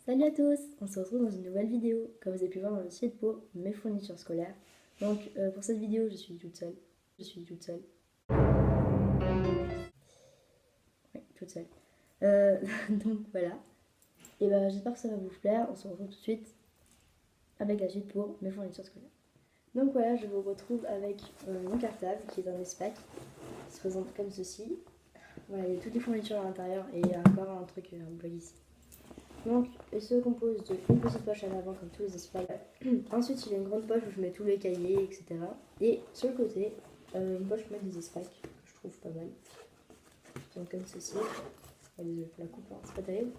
Salut à tous, on se retrouve dans une nouvelle vidéo, comme vous avez pu voir dans le site pour mes fournitures scolaires. Donc pour cette vidéo, je suis toute seule. Oui, toute seule. Donc voilà. Et ben j'espère que ça va vous plaire. On se retrouve tout de suite avec la suite pour mes fournitures scolaires. Donc voilà, je vous retrouve avec mon cartable qui est un espac qui se présente comme ceci. Voilà, il y a toutes les fournitures à l'intérieur et il y a encore un truc, un bloc ici. Donc, il se compose d'une petite poche en avant comme tous les espaces. Ensuite, il y a une grande poche où je mets tous les cahiers, etc. Et sur le côté, une poche pour mettre des espaces que je trouve pas mal. Donc comme ceci. Désolée pour la coupe, hein, c'est pas terrible.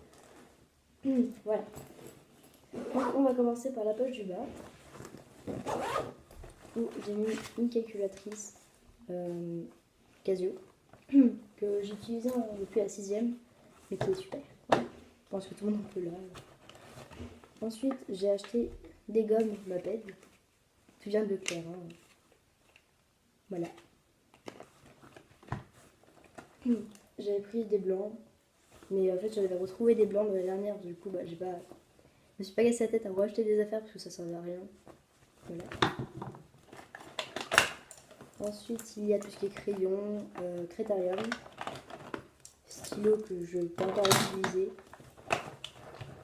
Voilà. Donc, on va commencer par la poche du bas, où j'ai mis une calculatrice Casio que j'utilisais depuis la 6ème, mais qui est super. Voilà. Je pense que tout le monde en peut là. Ensuite, j'ai acheté des gommes Maped. Tout vient de Leclerc. Hein. Voilà. J'avais pris des blancs. Mais en fait, j'avais retrouvé des blancs dans la dernière. Du coup, je me suis pas cassé la tête à racheter des affaires parce que ça servait à rien. Voilà. Ensuite, il y a tout ce qui est crayon, crétarium, stylo que je peux encore utiliser.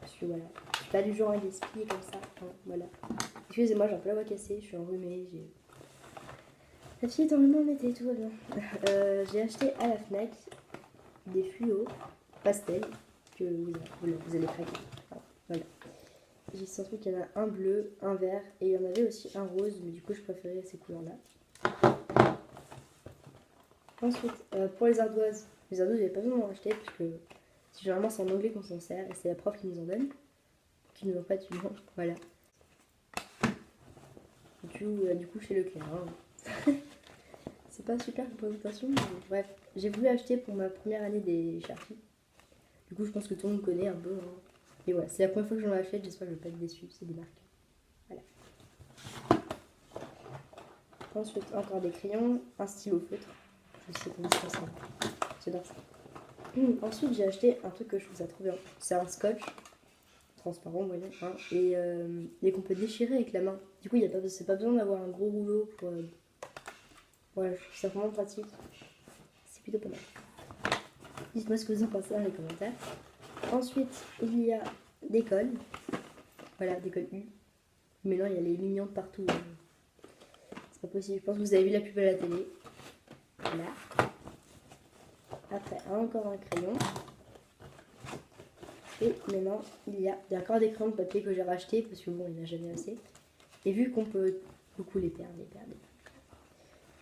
Parce que voilà, je suis pas du genre à gaspiller comme ça. Hein, voilà. Excusez-moi, j'ai un peu la voix cassée, je suis enrhumée. La petite enrhumée en été, tout va bien. J'ai acheté à la Fnac des fluos pastel que vous allez craquer. Voilà. J'ai senti qu'il y en a un bleu, un vert et il y en avait aussi un rose, mais du coup je préférais ces couleurs-là. Ensuite, pour les ardoises, j'avais pas besoin d'en acheter parce que généralement c'est en anglais qu'on s'en sert et c'est la prof qui nous en donne, qui nous en fait une. Voilà. Du coup chez Leclerc. Hein. C'est pas super comme présentation, mais bref. J'ai voulu acheter pour ma première année des Sharpies. Du coup je pense que tout le monde connaît un peu. Hein. Et voilà, c'est la première fois que j'en achète, j'espère que je vais pas être déçue, c'est des marques. Voilà. Ensuite, encore des crayons, un stylo feutre. Je sais comment ça. J'adore ça. Ensuite, j'ai acheté un truc que je vous ai trouvé. C'est un scotch transparent, voyons, hein, et qu'on peut déchirer avec la main. Du coup, c'est pas besoin d'avoir un gros rouleau pour. Voilà, je trouve ça vraiment pratique. C'est plutôt pas mal. Dites-moi ce que vous en pensez dans les commentaires. Ensuite, il y a des cols. Voilà, des cols U. Mais non, il y a les mignons de partout. C'est pas possible. Je pense que vous avez vu la pub à la télé. Voilà. Après, encore un crayon. Et maintenant, il y a encore des crayons de papier que j'ai rachetés parce que bon, il n'y en a jamais assez. Et vu qu'on peut beaucoup les perdre.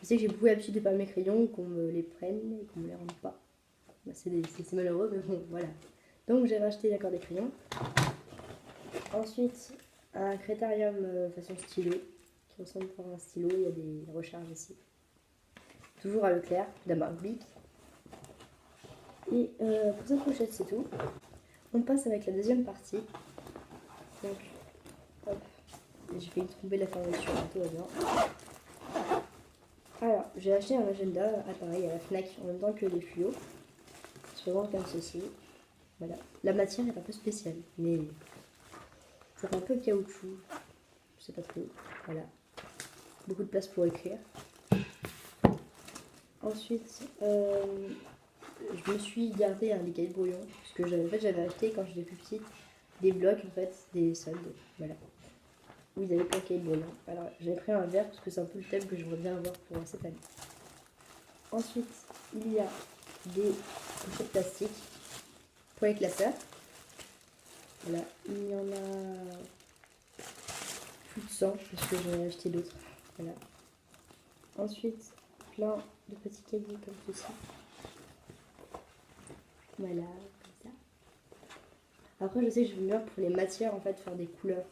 Je sais que j'ai beaucoup l'habitude de perdre mes crayons, qu'on me les prenne et qu'on me les rende pas. Bah, c'est malheureux, mais bon, voilà. Donc j'ai racheté encore des crayons. Ensuite, un crétarium façon stylo, qui ressemble à un stylo, il y a des recharges ici. Toujours à Leclerc, de la marque Bic. Et pour cette pochette, c'est tout. On passe avec la deuxième partie. Donc, hop, j'ai failli tomber la fermeture, tout va bien. Alors, j'ai acheté un agenda, pareil, à la Fnac, en même temps que les fluos. Se présente comme ceci. Voilà. La matière est un peu spéciale, mais c'est un peu caoutchouc. Je sais pas trop. Voilà. Beaucoup de place pour écrire. Ensuite, je me suis gardé des cahiers de brouillon. Parce que j'avais acheté quand j'étais plus petite des blocs, en fait, des soldes. Voilà. Où ils avaient plein de cahiers de brouillon. Alors, j'avais pris un vert parce que c'est un peu le thème que j'aimerais bien avoir pour cette année. Ensuite, il y a des pochettes plastiques pour les classeurs. Voilà, il y en a plus de 100 parce que j'en ai acheté d'autres. Voilà. Ensuite, plein de petits cahiers comme ceci. Voilà, comme ça. Après, je sais que je vais bien pour les matières, en fait, faire des couleurs.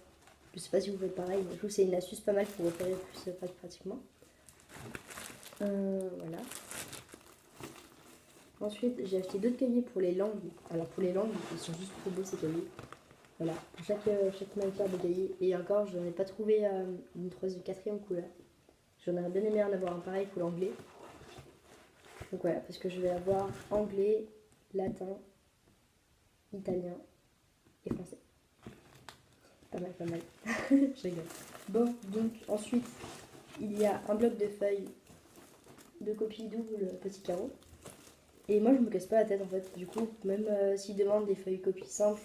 Je sais pas si vous faites pareil, mais je trouve que c'est une astuce pas mal pour repérer plus pratiquement. Voilà. Ensuite, j'ai acheté d'autres cahiers pour les langues. Alors, pour les langues, ils sont juste trop beaux ces cahiers. Voilà, pour chaque matière de cahier. Et encore, je n'en ai pas trouvé une quatrième couleur. J'en aurais bien aimé en avoir un pareil pour l'anglais. Donc voilà, parce que je vais avoir anglais, latin, italien et français. Pas mal, pas mal. Je rigole. Bon, donc ensuite, il y a un bloc de feuilles de copie double petit carreau. Et moi, je me casse pas la tête en fait. Du coup, même s'ils demandent des feuilles copie simples,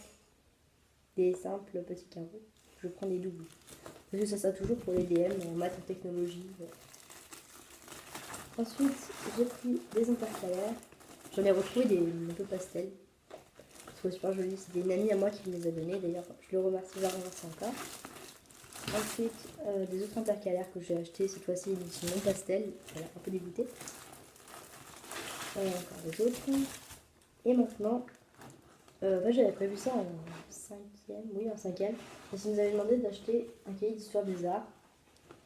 des simples petits carreaux, je prends des doubles. Parce que ça sert toujours pour les DM en maths et technologie. Ouais. Ensuite, j'ai pris des intercalaires. J'en ai retrouvé des un peu pastels. Je trouve super joli. C'était une amie à moi qui me les a donnés. D'ailleurs, je le remercie, je la remercie encore. Ensuite, des autres intercalaires que j'ai achetés cette fois-ci, édition non pastel. Voilà, un peu dégoûtée. Encore des autres. Et maintenant, j'avais prévu ça en 5e, oui en 5e. Parce qu'ils nous avaient demandé d'acheter un cahier d'histoire des arts.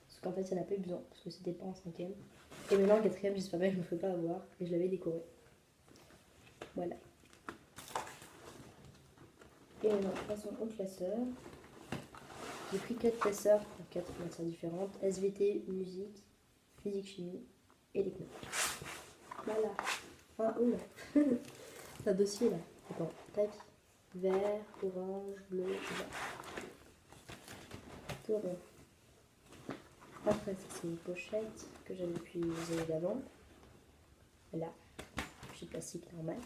Parce qu'en fait, ça n'a pas eu besoin, parce que c'était pas en 5e. Et maintenant en 4e, j'espère bien que je me ferai pas avoir. Et je l'avais décoré. Voilà. Et maintenant, passons au classeur. J'ai pris 4 classeurs pour 4 matières différentes. SVT, musique, physique, chimie et techno. Voilà. Ah, oula. Un dossier là. Attends, tac. Vert, orange, bleu, vert. Tout rond. Après, ça c'est une pochette que j'avais depuis les années d'avant. Là, chez plastique normal.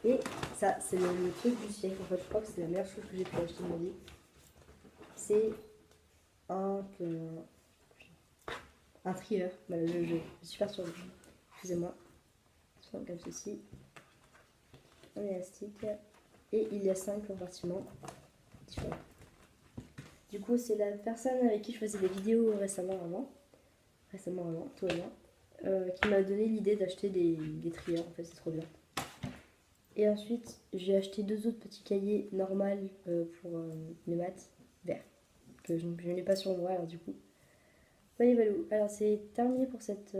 Et ça, c'est le truc du siècle. En fait, je crois que c'est la meilleure chose que j'ai pu acheter de ma vie. C'est un trieur. Voilà, je suis super sûre. Excusez-moi. Comme ceci. Un élastique. Et il y a 5 compartiments différents. Du coup, c'est la personne avec qui je faisais des vidéos récemment avant, toi et moi, qui m'a donné l'idée d'acheter des trieurs. En fait, c'est trop bien. Et ensuite, j'ai acheté 2 autres petits cahiers normaux pour mes maths verts, que je n'ai pas sur moi, alors du coup. Voilà, voilà. Alors, c'est terminé pour cette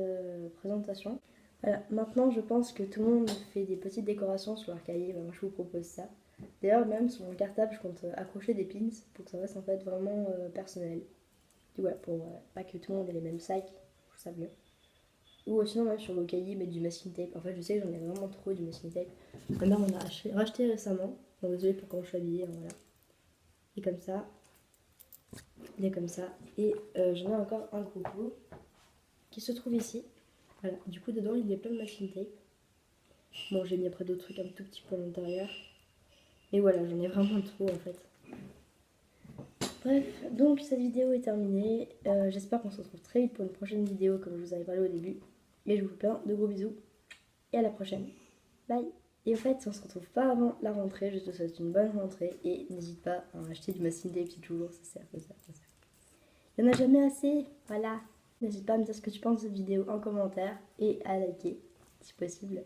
présentation. Voilà, maintenant, je pense que tout le monde fait des petites décorations sur leur cahier. Moi, je vous propose ça. D'ailleurs, même sur mon cartable, je compte accrocher des pins pour que ça reste en fait vraiment personnel. Et voilà, pour pas que tout le monde ait les mêmes sacs, je trouve ça mieux. Ou sinon, même sur vos cahiers, mettre du masking tape. En fait, je sais que j'en ai vraiment trop du masking tape. Ma mère m'en a racheté récemment. Donc, désolée pour comment je suis habillée, hein, voilà. Et comme ça. Il est comme ça. Et j'en ai encore un gros pot qui se trouve ici. Voilà, du coup, dedans, il y a plein de masking tape. Bon, j'ai mis après d'autres trucs un tout petit peu à l'intérieur. Et voilà, j'en ai vraiment trop en fait. Bref, donc cette vidéo est terminée. J'espère qu'on se retrouve très vite pour une prochaine vidéo comme je vous avais parlé au début. Et je vous fais plein de gros bisous. Et à la prochaine. Bye. Et en fait, si on se retrouve pas avant la rentrée, je te souhaite une bonne rentrée. Et n'hésite pas à acheter du masking tape si toujours ça sert, ça sert, ça sert. Il n'y en a jamais assez. Voilà. N'hésite pas à me dire ce que tu penses de cette vidéo en commentaire et à liker si possible.